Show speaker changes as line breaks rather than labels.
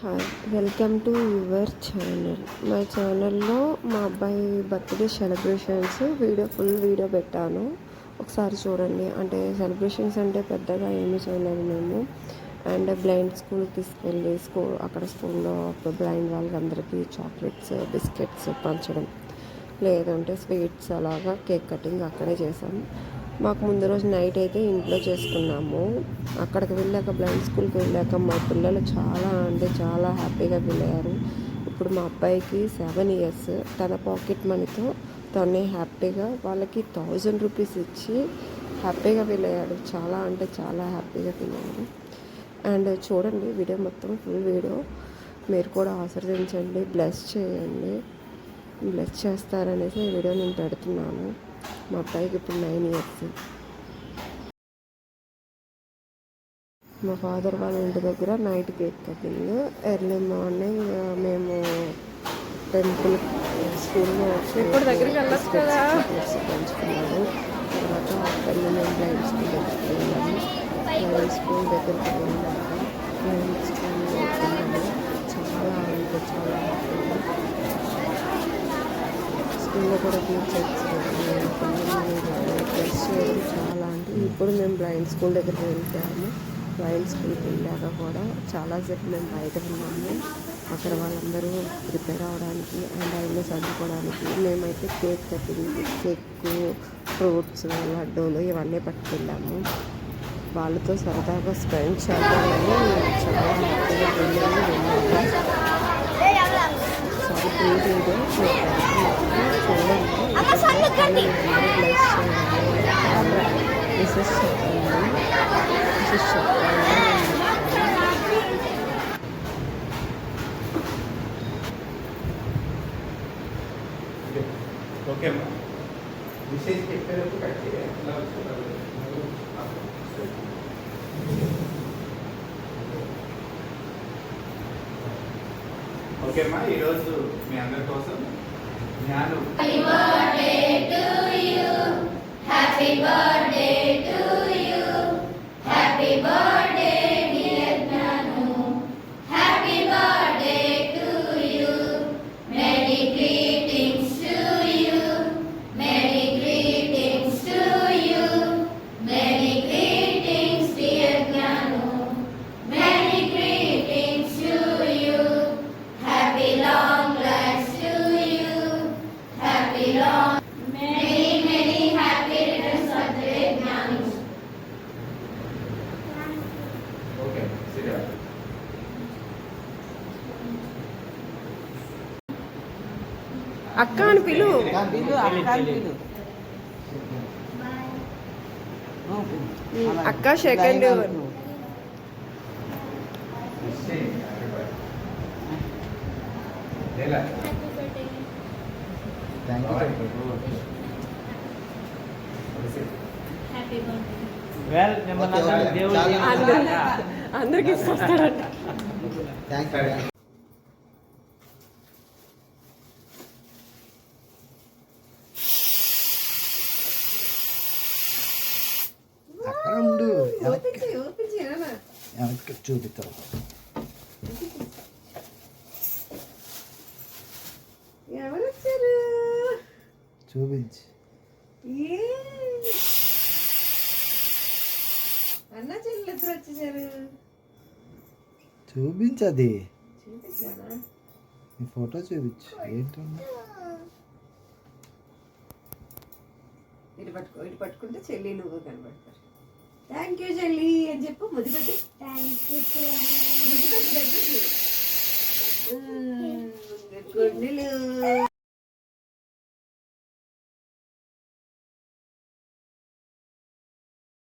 Hi, welcome to your channel. మా ఛానల్లో మా అబ్బాయి బర్త్డే సెలబ్రేషన్స్ ఫుల్ వీడియో పెట్టాను, ఒకసారి చూడండి. అంటే సెలబ్రేషన్స్ అంటే పెద్దగా ఏమీ చేయలేదు మేము. అండ్ బ్లైండ్ స్కూల్కి తీసుకెళ్ళి అక్కడ స్కూల్లో బ్లైండ్ వాళ్ళందరికీ చాక్లెట్స్ బిస్కెట్స్ పంచడం, లేదంటే స్వీట్స్, అలాగా కేక్ కటింగ్ అక్కడే చేసాము. మాకు ముందు రోజు నైట్ అయితే ఇంట్లో చేసుకున్నాము. అక్కడికి వెళ్ళాక బ్లైండ్ స్కూల్కి వెళ్ళాక మా పిల్లలు చాలా హ్యాపీగా ఫీల్ అయ్యారు. ఇప్పుడు మా అబ్బాయికి 7 years. తన పాకెట్ మనీతో తనే హ్యాపీగా వాళ్ళకి 1000 rupees ఇచ్చి హ్యాపీగా ఫీల్ అయ్యాడు. చాలా హ్యాపీగా ఫీల్ అయ్యాడు. అండ్ చూడండి వీడియో మొత్తం, ఫుల్ వీడియో. మీరు కూడా ఆశీర్వదించండి, బ్లెస్ చేయండి. బ్లెస్ చేస్తారనేసి ఈ వీడియో నేను పెడుతున్నాను. మా అబ్బాయికి ఇప్పుడు 9 years. మా ఫాదర్ వాళ్ళ ఇంటి దగ్గర night cake cutting. Early morning మేము టెంపుల్ స్కూల్లో పంచుకున్నాము. తర్వాత అక్కడిని మేము బ్లైండ్ స్కూల్ దగ్గరికి వెళ్ళాము. బ్లైండ్ స్కూల్ దగ్గరికి వెళ్ళాక బ్లైండ్ స్కూల్లో వెళ్ళాము. చాలా హ్యాపీగా స్కూల్లో కూడా టీచర్స్ ప్లస్ చేయడం చాలా. అంటే ఇప్పుడు మేము బ్లైండ్ స్కూల్ దగ్గరికి వెళ్ళాము. బ్లైండ్ స్కూల్కి వెళ్ళాక కూడా చాలాసేపు మేము బయట ఉన్నాము. అక్కడ వాళ్ళందరూ ప్రిపేర్ అవ్వడానికి అండ్ అయినా చదువుకోవడానికి. మేమైతే కేక్ కటింగ్, కేక్, ఫ్రూట్స్, లడ్డూలు ఇవన్నీ పట్టుకెళ్ళాము. వాళ్ళతో సరదాగా స్పెండ్ చేద్దామని చాలా హ్యాపీగా వెళ్ళాము.
ఓకే అమ్మా, విశేష చెప్పేటప్పుడు కట్టి ఓకే అమ్మా. ఈరోజు మీ అందరి కోసం జ్ఞానం
అక్క అని పిలు. అక్క సెకండ్. అందరికి ఇస్తాడట.
వెనక్కి చూపిస్తావు.
ఎవరు వచ్చారు
చూపించి.
అన్న చెల్లి ఎప్పుడు వచ్చేసారు
చూపించది.
చూపించానా?
నీ ఫోటో చూపించు. ఏంటన్నా
ఇటు పట్టుకుంటే చెల్లి నువ్వు కనబడతారు. థ్యాంక్ యూ చెల్లి అని చెప్పు. ముద్దు పెట్టి దగ్గరికి గుండెలు.